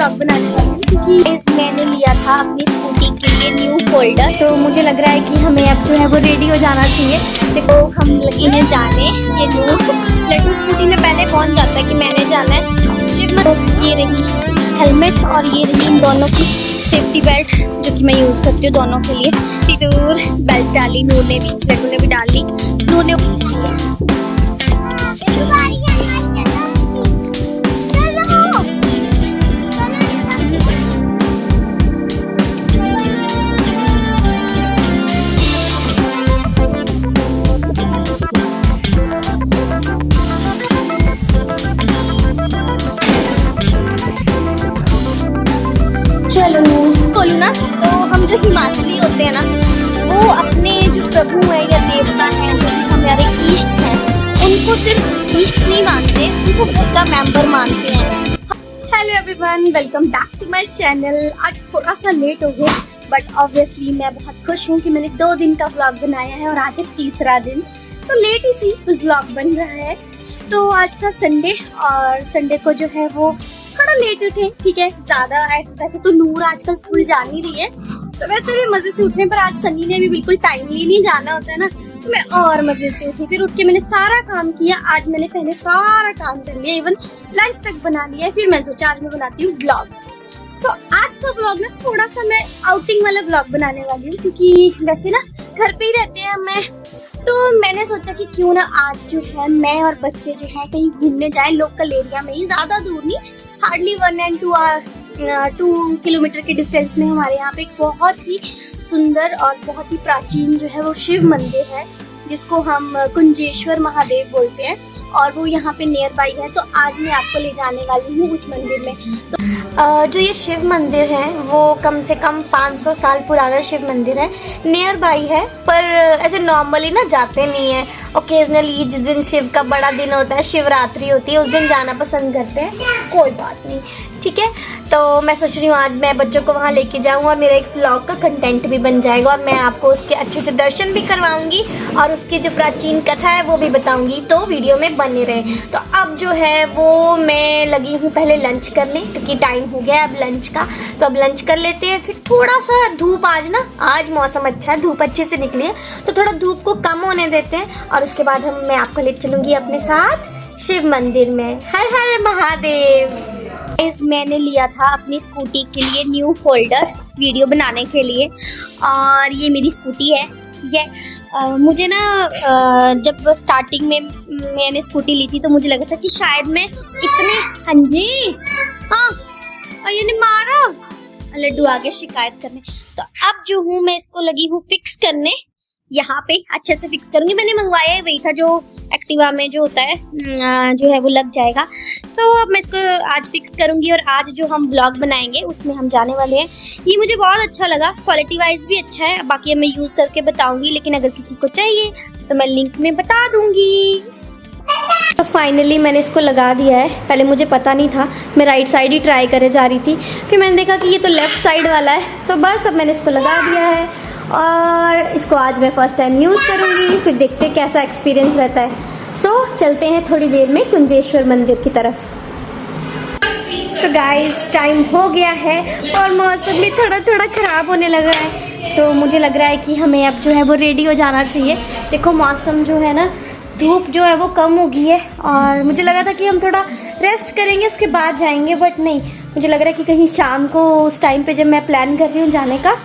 Vlog बनाने वाली हूँ क्योंकि मैंने लिया था अपनी स्कूटी के लिए न्यू फोल्डर। तो मुझे लग रहा है कि हमें अब जो है वो रेडी हो जाना चाहिए। देखो हम लगे हैं जाने ये न्यू लड्डू स्कूटी में पहले पहुँच जाता है कि मैंने जाना है शिव। ये रही हेलमेट और ये रही इन दोनों की सेफ्टी बेल्ट जो कि मैं यूज़ करती हूँ दोनों के लिए। टिटूर बेल्ट डाली, नूर ने भी, लड्डू ने भी डाल ली, नूर ने बोलूँ ना तो हम जो हिमाचली होते हैं ना वो अपने जो प्रभु है या देवता है जो कि हमारे इष्ट हैं उनको सिर्फ इष्ट नहीं मानते, उनको घर का मेंबर मानते हैं। Hello everyone, welcome back to my channel. आज थोड़ा सा लेट हो गया बट ऑब्वियसली मैं बहुत खुश हूँ कि मैंने 2 दिन का व्लॉग बनाया है और आज है तीसरा दिन, तो लेट ही सी व्लॉग बन रहा है। तो आज था संडे और संडे को जो है वो थोड़ा लेट उठे, ठीक है। ज्यादा ऐसे तो नूर आजकल स्कूल जा नहीं रही है तो वैसे भी मजे से उठे, पर आज सनी ने भी बिल्कुल टाइमली नहीं जाना होता है ना, तो मैं और मजे से उठी। फिर उठ के मैंने सारा काम किया। आज मैंने पहले सारा काम कर लिया, इवन लंच तक बना लिया। फिर मैं सोचा आज मैं बनाती हूँ व्लॉग। सो आज का व्लॉग ना थोड़ा सा मैं आउटिंग वाला व्लॉग बनाने वाली हूँ क्योंकि वैसे ना घर पे ही रहते हैं मैं, तो मैंने सोचा कि क्यों ना आज जो है मैं और बच्चे जो है कहीं घूमने जाएं लोकल एरिया में ही, ज्यादा दूर नहीं, हार्डली 1 and 2 किलोमीटर के डिस्टेंस में हमारे यहाँ पे एक बहुत ही सुंदर और बहुत ही प्राचीन जो है वो शिव मंदिर है जिसको हम कुंजेश्वर महादेव बोलते हैं और वो यहाँ पे नियर बाई है। तो आज मैं आपको ले जाने वाली हूँ उस मंदिर में। तो जो ये शिव मंदिर है वो कम से कम 500 साल पुराना शिव मंदिर है, नियर बाई है, पर ऐसे नॉर्मली ना जाते नहीं है। ओकेजनली जिस दिन शिव का बड़ा दिन होता है, शिवरात्रि होती है, उस दिन जाना पसंद करते हैं। कोई बात नहीं, ठीक है। तो मैं सोच रही हूँ आज मैं बच्चों को वहाँ लेके जाऊँ और मेरा एक व्लॉग का कंटेंट भी बन जाएगा और मैं आपको उसके अच्छे से दर्शन भी करवाऊंगी और उसकी जो प्राचीन कथा है वो भी बताऊंगी, तो वीडियो में बने रहे। तो अब जो है वो मैं लगी हूँ पहले लंच करने क्योंकि टाइम हो गया अब लंच का, तो अब लंच कर लेते हैं। फिर थोड़ा सा धूप, आज मौसम अच्छा है, धूप अच्छे से निकली है, तो थोड़ा धूप को कम होने देते हैं और उसके बाद मैं आपको ले चलूँगी अपने साथ शिव मंदिर में। हर हर महादेव। मैंने लिया था अपनी स्कूटी के लिए न्यू फोल्डर वीडियो बनाने के लिए और ये मेरी स्कूटी है, ठीक है। मुझे ना जब स्टार्टिंग में मैंने स्कूटी ली थी तो मुझे लगा था कि शायद मैं इतने, हाँ जी, हाँ, और ये मारा लड्डू आगे शिकायत करने। तो अब जो हूँ मैं इसको लगी हूँ फिक्स करने, यहाँ पे अच्छे से फिक्स करूंगी। मैंने मंगवाया है वही था जो एक्टिवा में जो होता है, जो है वो लग जाएगा। सो अब मैं इसको आज फिक्स करूंगी और आज जो हम ब्लॉग बनाएंगे उसमें हम जाने वाले हैं। ये मुझे बहुत अच्छा लगा, क्वालिटी वाइज भी अच्छा है, बाकी मैं यूज करके बताऊंगी, लेकिन अगर किसी को चाहिए तो मैं लिंक में बता दूंगी। तो फाइनली मैंने इसको लगा दिया है। पहले मुझे पता नहीं था, मैं राइट साइड ही ट्राई करे जा रही थी, फिर मैंने देखा कि ये तो लेफ्ट साइड वाला है। सो बस अब मैंने इसको लगा दिया है और इसको आज मैं फर्स्ट टाइम यूज़ करूँगी, फिर देखते कैसा एक्सपीरियंस रहता है। सो चलते हैं थोड़ी देर में कुंजेश्वर मंदिर की तरफ। सो गाइस टाइम हो गया है और मौसम भी थोड़ा थोड़ा ख़राब होने लगा है, तो मुझे लग रहा है कि हमें अब जो है वो रेडी हो जाना चाहिए। देखो मौसम जो है ना, धूप जो है वो कम हो गई है और मुझे लगा था कि हम थोड़ा रेस्ट करेंगे उसके बाद जाएंगे, बट नहीं, मुझे लग रहा है कि कहीं शाम को उस टाइम पे जब मैं प्लान कर रही हूँ जाने का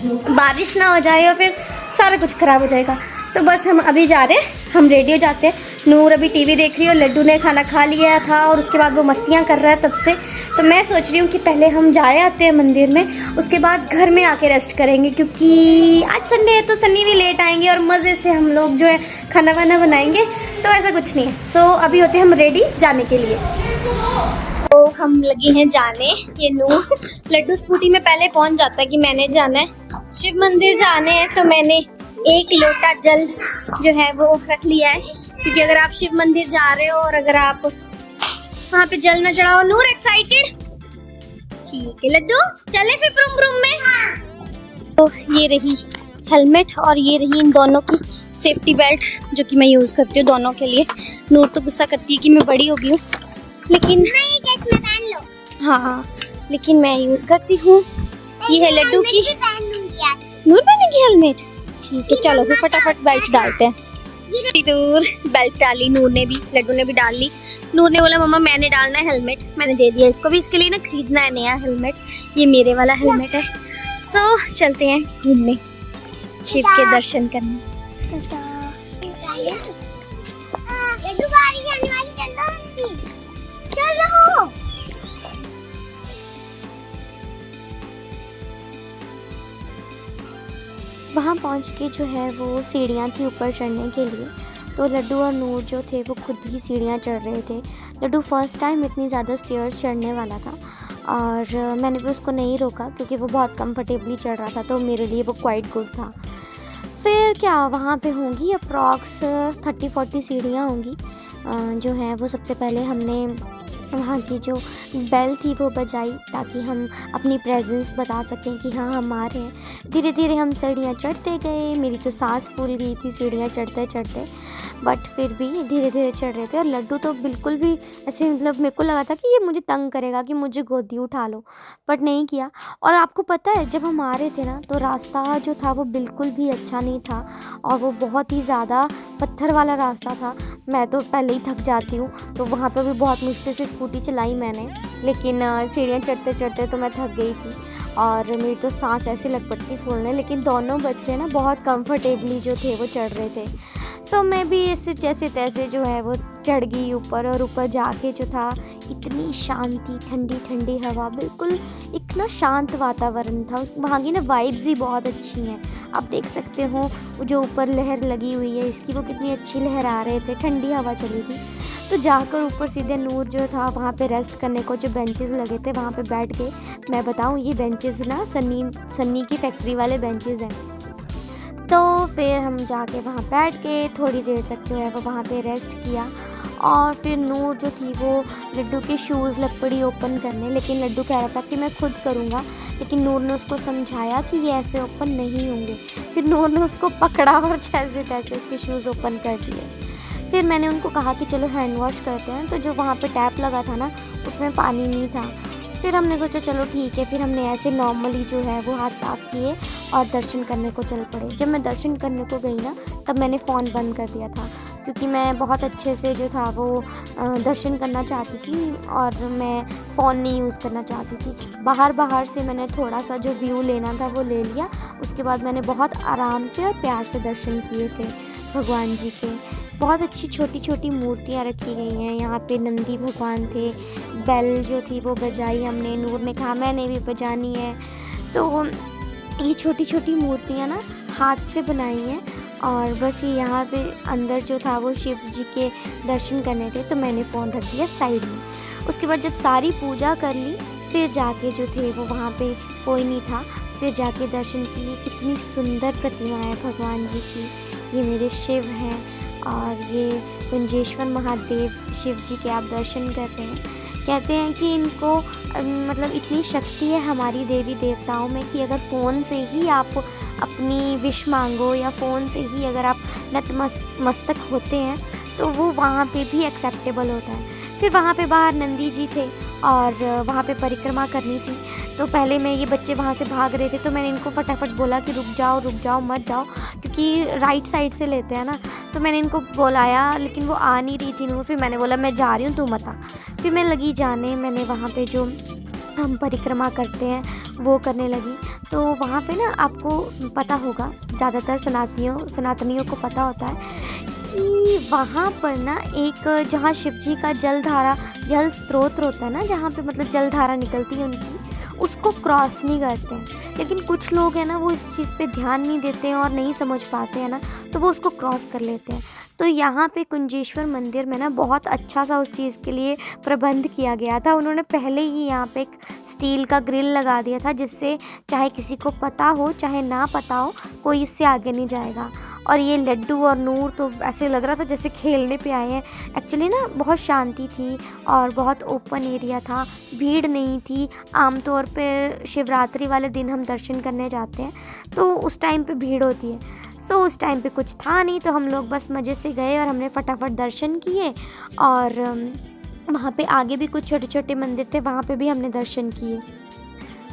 बारिश ना हो जाए और फिर सारा कुछ ख़राब हो जाएगा। तो बस हम अभी जा रहे हैं, हम रेडी हो जाते हैं। नूर अभी टीवी देख रही है और लड्डू ने खाना खा लिया था और उसके बाद वो मस्तियाँ कर रहा है तब से। तो मैं सोच रही हूँ कि पहले हम जाए आते हैं मंदिर में, उसके बाद घर में आके रेस्ट करेंगे क्योंकि आज संडे है तो सन्नी भी लेट आएंगे और मज़े से हम लोग जो है खाना वाना बनाएंगे, तो ऐसा कुछ नहीं है। सो अभी होते हैं हम रेडी जाने के लिए। तो हम लगे हैं जाने, ये नूर लड्डू स्कूटी में पहले पहुंच जाता है कि मैंने जाना है शिव मंदिर जाने हैं, तो मैंने 1 लोटा जल जो है वो रख लिया है क्योंकि अगर आप शिव मंदिर जा रहे हो और अगर आप वहाँ पे जल न चढ़ाओ। नूर एक्साइटेड, ठीक है लड्डू, चले फिर ब्रूम ब्रूम में। तो ये रही हेलमेट और ये रही इन दोनों की सेफ्टी बेल्ट जो कि मैं यूज करती हूँ दोनों के लिए। नूर तो गुस्सा करती है कि मैं बड़ी हो गई हूँ, लेकिन नहीं चश्मा पहन लो। हाँ, लेकिन मैं यूज़ करती हूँ। ये है लड्डू की, नूर पहनेगी हेलमेट। ठीक है चलो फिर फटाफट बेल्ट डालते हैं। नूर बेल्ट डाली, नूर ने भी, लड्डू ने भी डाल ली। नूर ने बोला मम्मा मैंने डालना है हेलमेट, मैंने दे दिया इसको भी। इसके लिए ना खरीदना है नया हेलमेट, ये मेरे वाला हेलमेट है। सो चलते हैं घूमने, शिव के दर्शन करने। वहाँ पहुँच के जो है वो सीढ़ियाँ थी ऊपर चढ़ने के लिए, तो लड्डू और नूर जो थे वो खुद ही सीढ़ियाँ चढ़ रहे थे। लड्डू फर्स्ट टाइम इतनी ज़्यादा स्टेयर्स चढ़ने वाला था और मैंने भी उसको नहीं रोका क्योंकि वो बहुत कंफर्टेबली चढ़ रहा था, तो मेरे लिए वो क्वाइट गुड था। फिर क्या वहाँ पे होंगी अप्रॉक्स 30-40 सीढ़ियाँ होंगी जो हैं वो। सबसे पहले हमने वहाँ की जो बेल थी वो बजाई ताकि हम अपनी प्रेजेंस बता सकें कि हाँ हम आ रहे हैं। धीरे धीरे हम सीढ़ियाँ चढ़ते गए, मेरी तो सांस फूल गई थी सीढ़ियाँ चढ़ते चढ़ते, बट फिर भी धीरे धीरे चढ़ रहे थे। और लड्डू तो बिल्कुल भी ऐसे, मतलब मेरे को लगा था कि ये मुझे तंग करेगा कि मुझे गोदी उठा लो, बट नहीं किया। और आपको पता है जब हम आ रहे थे ना तो रास्ता जो था वो बिल्कुल भी अच्छा नहीं था और वो बहुत ही ज़्यादा पत्थर वाला रास्ता था। मैं तो पहले ही थक जाती हूँ, तो वहाँ पर भी बहुत मुश्किल से स्कूटी चलाई मैंने, लेकिन सीढ़ियाँ चढ़ते चढ़ते तो मैं थक गई थी और मेरी तो सांस ऐसे लग पड़ती फूलने। लेकिन दोनों बच्चे ना बहुत कंफर्टेबली जो थे वो चढ़ रहे थे। सो मैं भी ऐसे जैसे तैसे जो है वो चढ़ गई ऊपर। और ऊपर जाके जो था इतनी शांति, ठंडी ठंडी हवा, बिल्कुल एक ना शांत वातावरण था। वहाँ की ना वाइब्स ही बहुत अच्छी हैं। आप देख सकते हो वो जो ऊपर लहर लगी हुई है इसकी, वो कितनी अच्छी लहर आ रहे थे, ठंडी हवा चली थी। तो जाकर ऊपर सीधे नूर जो था वहाँ पे रेस्ट करने को जो बेंचेस लगे थे वहाँ पे बैठ गए। मैं बताऊँ ये बेंचेस ना सन्नी की फैक्ट्री वाले बेंचेस हैं। तो फिर हम जाके वहाँ बैठ गए, थोड़ी देर तक जो है वो वहाँ पे रेस्ट किया। और फिर नूर जो थी वो लड्डू के शूज़ लग पड़ी ओपन करने, लेकिन लड्डू कह रहा था कि मैं खुद करूँगा, लेकिन नूर ने उसको समझाया कि ये ऐसे ओपन नहीं होंगे। फिर नूर ने उसको पकड़ा और जैसे तैसे उसके शूज़ ओपन कर दिए। फिर मैंने उनको कहा कि चलो हैंड वॉश करते हैं, तो जो वहाँ पे टैप लगा था ना उसमें पानी नहीं था। फिर हमने सोचा चलो ठीक है, फिर हमने ऐसे नॉर्मली जो है वो हाथ साफ़ किए और दर्शन करने को चल पड़े। जब मैं दर्शन करने को गई ना तब मैंने फ़ोन बंद कर दिया था क्योंकि मैं बहुत अच्छे से जो था वो दर्शन करना चाहती थी और मैं फ़ोन नहीं यूज़ करना चाहती थी। बाहर से मैंने थोड़ा सा जो व्यू लेना था वो ले लिया। उसके बाद मैंने बहुत आराम से और प्यार से दर्शन किए थे भगवान जी के। बहुत अच्छी छोटी छोटी मूर्तियाँ रखी गई हैं यहाँ पे। नंदी भगवान थे, बेल जो थी वो बजाई हमने, नूर ने कहा मैंने भी बजानी है। तो ये छोटी छोटी मूर्तियाँ ना हाथ से बनाई हैं और बस ये यहाँ पे अंदर जो था वो शिव जी के दर्शन करने थे, तो मैंने फ़ोन रख दिया साइड में। उसके बाद जब सारी पूजा कर ली फिर जाके जो थे वो वहाँ पे कोई नहीं था, फिर जाके दर्शन किए। कितनी सुंदर प्रतिमा है भगवान जी की। ये मेरे शिव हैं और ये कुंजेश्वर महादेव शिव जी के आप दर्शन करते हैं। कहते हैं कि इनको मतलब इतनी शक्ति है हमारी देवी देवताओं में कि अगर फ़ोन से ही आप अपनी विश मांगो या फ़ोन से ही अगर आप नतमस्तक होते हैं तो वो वहाँ पे भी एक्सेप्टेबल होता है। फिर वहाँ पे बाहर नंदी जी थे और वहाँ पे परिक्रमा करनी थी। तो पहले मैं ये बच्चे वहाँ से भाग रहे थे तो मैंने इनको फटाफट बोला कि रुक जाओ मत जाओ, क्योंकि राइट साइड से लेते हैं ना। तो मैंने इनको बुलाया लेकिन वो आ नहीं रही थी नूर। फिर मैंने बोला मैं जा रही हूँ तू मत आ। फिर मैं लगी जाने, मैंने वहाँ पे जो हम परिक्रमा करते हैं वो करने लगी। तो वहाँ पे ना आपको पता होगा, ज़्यादातर सनातनियों को पता होता है कि वहाँ पर ना एक जहाँ शिव जी का जल स्रोत होता है ना, जहाँ पे मतलब जल धारा निकलती है उनकी, उसको क्रॉस नहीं करते हैं। लेकिन कुछ लोग हैं ना वो इस चीज़ पे ध्यान नहीं देते हैं और नहीं समझ पाते हैं ना, तो वो उसको क्रॉस कर लेते हैं। तो यहाँ पे कुंजेश्वर मंदिर में ना बहुत अच्छा सा उस चीज़ के लिए प्रबंध किया गया था। उन्होंने पहले ही यहाँ पे एक स्टील का ग्रिल लगा दिया था जिससे चाहे किसी को पता हो चाहे ना पता हो कोई इससे आगे नहीं जाएगा। और ये लड्डू और नूर तो ऐसे लग रहा था जैसे खेलने पे आए हैं। एक्चुअली ना बहुत शांति थी और बहुत ओपन एरिया था, भीड़ नहीं थी। आमतौर पर शिवरात्रि वाले दिन हम दर्शन करने जाते हैं तो उस टाइम पे भीड़ होती है। सो उस टाइम पे कुछ था नहीं, तो हम लोग बस मज़े से गए और हमने फटाफट दर्शन किए और वहाँ पे आगे भी कुछ छोटे छोटे मंदिर थे, वहाँ पे भी हमने दर्शन किए।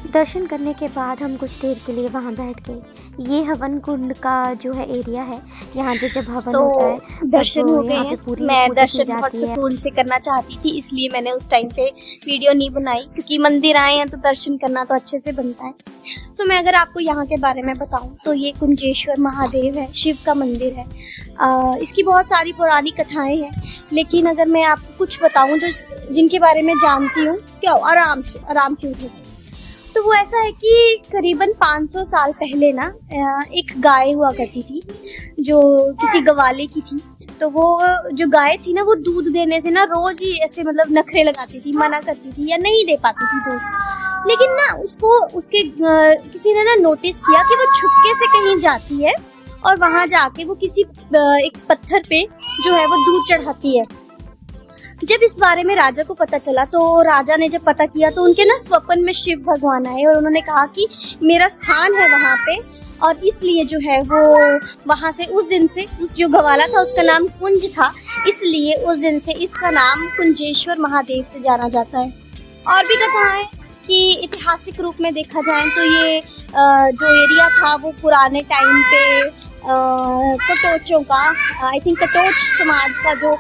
दर्शन करने के बाद हम कुछ देर के लिए वहाँ बैठ गए। ये हवन कुंड का जो है एरिया है, यहाँ पे जब हवन होता है दर्शन हो गए यहाँ पे हैं। पूरी मैं पूजा की दर्शन बहुत जाती है। सुकून से करना चाहती थी, इसलिए मैंने उस टाइम पे वीडियो नहीं बनाई, क्योंकि मंदिर आए हैं तो दर्शन करना तो अच्छे से बनता है। सो मैं अगर आपको यहाँ के बारे में बताऊँ तो ये कुंजेश्वर महादेव है, शिव का मंदिर है। इसकी बहुत सारी पुरानी कथाएं हैं, लेकिन अगर मैं आपको कुछ बताऊँ जो जिनके बारे में जानती हूँ, क्या आराम चूर है। तो वो ऐसा है कि करीबन 500 साल पहले ना एक गाय हुआ करती थी जो किसी गवाले की थी। तो वो जो गाय थी ना, वो दूध देने से ना रोज ही ऐसे मतलब नखरे लगाती थी, मना करती थी या नहीं दे पाती थी दूध। लेकिन ना उसको उसके किसी ने ना नोटिस किया कि वो छुपके से कहीं जाती है और वहां जाके वो किसी एक पत्थर पे जो है वो दूध चढ़ाती है। जब इस बारे में राजा को पता चला तो राजा ने जब पता किया तो उनके ना स्वप्न में शिव भगवान आए और उन्होंने कहा कि मेरा स्थान है वहाँ पे, और इसलिए जो है वो वहाँ से उस दिन से उस जो गवाला था उसका नाम कुंज था, इसलिए उस दिन से इसका नाम कुंजेश्वर महादेव से जाना जाता है। और भी कथाएं कि ऐतिहासिक रूप में देखा जाए तो ये जो एरिया था वो पुराने टाइम पे कटोचों का, आई थिंक कटोच समाज का जो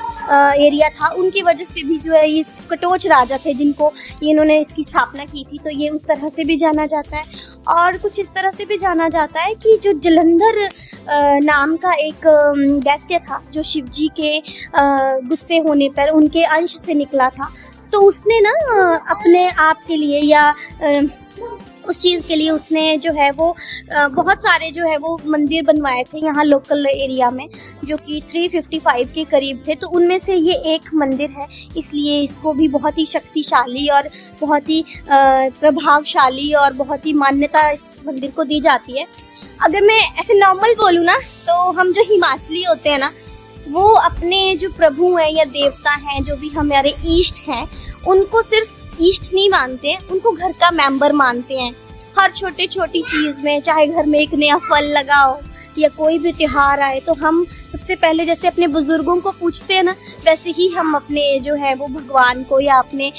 एरिया था, उनकी वजह से भी जो है ये कटोच राजा थे जिनको इन्होंने इसकी स्थापना की थी, तो ये उस तरह से भी जाना जाता है। और कुछ इस तरह से भी जाना जाता है कि जो जलंधर नाम का एक दैत्य था जो शिवजी के गुस्से होने पर उनके अंश से निकला था, तो उसने ना अपने आप के लिए या उस चीज़ के लिए उसने जो है वो बहुत सारे जो है वो मंदिर बनवाए थे यहाँ लोकल एरिया में, जो कि 355 के करीब थे। तो उनमें से ये एक मंदिर है, इसलिए इसको भी बहुत ही शक्तिशाली और बहुत ही प्रभावशाली और बहुत ही मान्यता इस मंदिर को दी जाती है। अगर मैं ऐसे नॉर्मल बोलूँ ना, तो हम जो हिमाचली होते हैं ना, वो अपने जो प्रभु हैं या देवता हैं, जो भी हमारे इष्ट हैं, उनको सिर्फ इष्ट नहीं मानते, उनको घर का मेंबर मानते हैं। हर छोटी छोटी चीज में, चाहे घर में एक नया फल लगाओ या कोई भी त्योहार आए, तो हम सबसे पहले जैसे अपने बुजुर्गों को पूछते हैं ना, वैसे ही हम अपने जो है वो भगवान को या अपने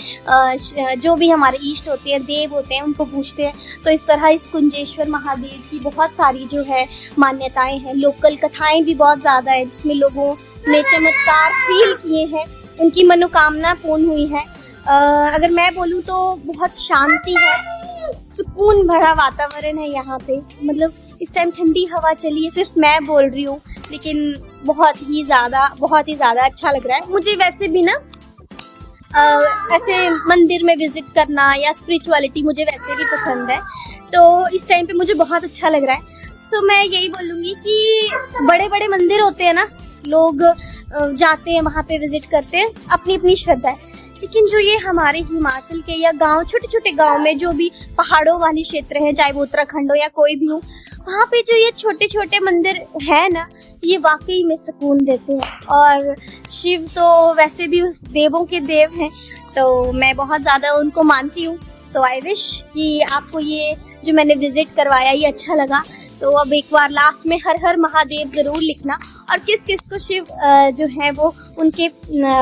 जो भी हमारे इष्ट होते हैं, देव होते हैं, उनको पूछते हैं। तो इस तरह इस कुंजेश्वर महादेव की बहुत सारी जो है मान्यताएं हैं, लोकल कथाएं भी बहुत ज्यादा है, जिसमें लोगों ने चमत्कार फील किए हैं, उनकी मनोकामना पूर्ण हुई है। अगर मैं बोलूँ तो बहुत शांति है, सुकून भरा वातावरण है यहाँ पे। मतलब इस टाइम ठंडी हवा चली है, सिर्फ मैं बोल रही हूँ, लेकिन बहुत ही ज़्यादा अच्छा लग रहा है मुझे। वैसे भी ना ऐसे मंदिर में विजिट करना या स्पिरिचुअलिटी मुझे वैसे भी पसंद है, तो इस टाइम पे मुझे बहुत अच्छा लग रहा है। सो मैं यही बोलूँगी कि बड़े बड़े मंदिर होते हैं ना, लोग जाते हैं वहाँ पे विजिट करते हैं, अपनी अपनी श्रद्धा है। लेकिन जो ये हमारे हिमाचल के या गांव, छोटे छोटे गांव में जो भी पहाड़ों वाले क्षेत्र हैं, चाहे वो उत्तराखंड हो या कोई भी हो, वहाँ पे जो ये छोटे छोटे मंदिर है ना, ये वाकई में सुकून देते हैं। और शिव तो वैसे भी देवों के देव हैं, तो मैं बहुत ज़्यादा उनको मानती हूँ। सो आई विश कि आपको ये जो मैंने विजिट करवाया ये अच्छा लगा। तो अब एक बार लास्ट में हर हर महादेव जरूर लिखना, और किस किस को शिव जो है वो उनके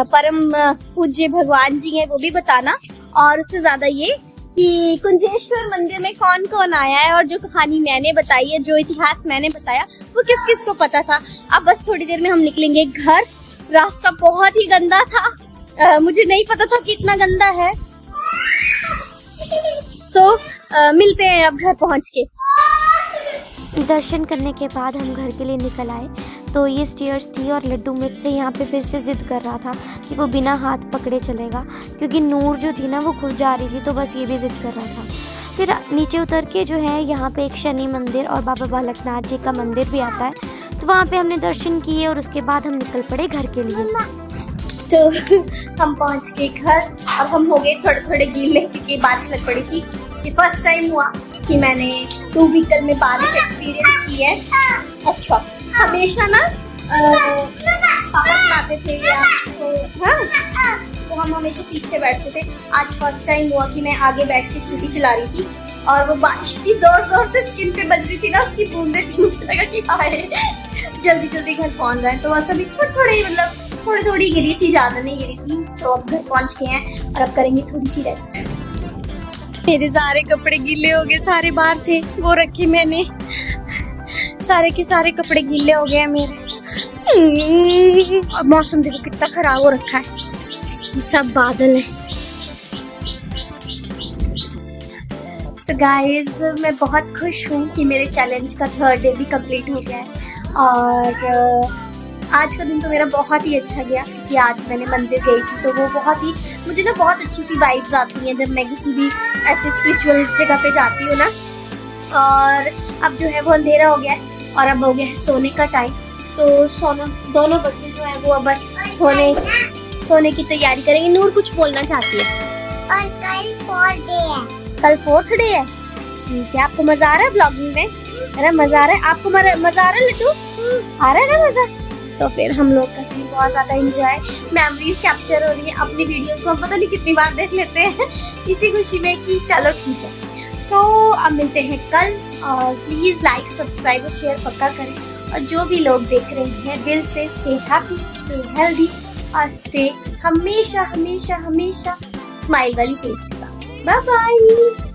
परम पूज्य भगवान जी हैं वो भी बताना। और उससे ज्यादा ये कि कुंजेश्वर मंदिर में कौन कौन आया है, और जो कहानी मैंने बताई है, जो इतिहास मैंने बताया, वो किस किस को पता था। अब बस थोड़ी देर में हम निकलेंगे घर। रास्ता बहुत ही गंदा था, मुझे नहीं पता था कि इतना गंदा है। सो मिलते हैं अब घर पहुँच के। दर्शन करने के बाद हम घर के लिए निकल आए, तो ये स्टेयर्स थी और लड्डू मुझसे यहाँ पे फिर से ज़िद कर रहा था कि वो बिना हाथ पकड़े चलेगा, क्योंकि नूर जो थी ना वो खुल जा रही थी, तो बस ये भी ज़िद कर रहा था। फिर नीचे उतर के जो है यहाँ पे एक शनि मंदिर और बाबा बालकनाथ जी का मंदिर भी आता है, तो वहाँ पे हमने दर्शन किए और उसके बाद हम निकल पड़े घर के लिए। तो हम पहुँच गए घर और हम हो गए थोड़े थोड़े गीले, क्योंकि बारिश लग पड़ी थी। ये फर्स्ट टाइम हुआ कि मैंने 2 व्हीकल में बारिश एक्सपीरियंस की है। अच्छा, हमेशा ना पापा चलाते थे या तो हम हमेशा पीछे बैठते थे। आज फर्स्ट टाइम हुआ कि मैं आगे बैठ के स्कूटी चला रही थी, और वो बारिश की जोर जोर से स्किन पे बज रही थी ना, उसकी बूंदें थी। मुझे लगा कि हाय जल्दी जल्दी घर पहुंच जाए। तो बस अभी थोड़े मतलब थोड़ी थोड़ी गिरी थी, ज्यादा नहीं गिरी थी। सो अब घर पहुंच गए हैं और अब करेंगे थोड़ी सी रेस्ट। मेरे सारे कपड़े गीले हो गए, सारे बाहर थे वो रखे मैंने, सारे के सारे कपड़े गीले हो गए हैं मेरे। अब मौसम देखो कितना खराब हो रखा है, ये सब बादल है। So guys, मैं बहुत खुश हूँ कि मेरे चैलेंज का 3rd डे भी कंप्लीट हो गया है और आज का दिन तो मेरा बहुत ही अच्छा गया कि आज मैंने मंदिर गई थी तो वो बहुत ही, मुझे ना बहुत अच्छी सी वाइब्स आती हैं जब मैं किसी भी ऐसे स्पिरिचुअल जगह पे जाती हूँ ना। और अब जो है वो अंधेरा हो गया है और अब हो गया है सोने का टाइम। तो सोना, दोनों बच्चे जो है वो बस सोने की तैयारी करेंगे। नूर कुछ बोलना चाहती है। और कल 4th डे है। कल 4th डे है, ठीक है। आपको मजा आ रहा है ब्लॉगिंग में? अरे मजा आ रहा है आपको? मजा आ रहा है लड्डू? आ रहा है ना मजा? सो फिर हम लोग करते हैं बहुत ज्यादा एंजॉय, मेमोरीज कैप्चर हो रही है। अपनी वीडियोस को हम पता नहीं कितनी बार देख लेते हैं इसी खुशी में कि चलो ठीक है। सो अब मिलते हैं कल और प्लीज लाइक सब्सक्राइब और शेयर पक्का करें। और जो भी लोग देख रहे हैं दिल से स्टे हैप्पी, स्टे हेल्दी और स्टे हमेशा हमेशा हमेशा स्माइल वाली फेस के साथ। Bye bye.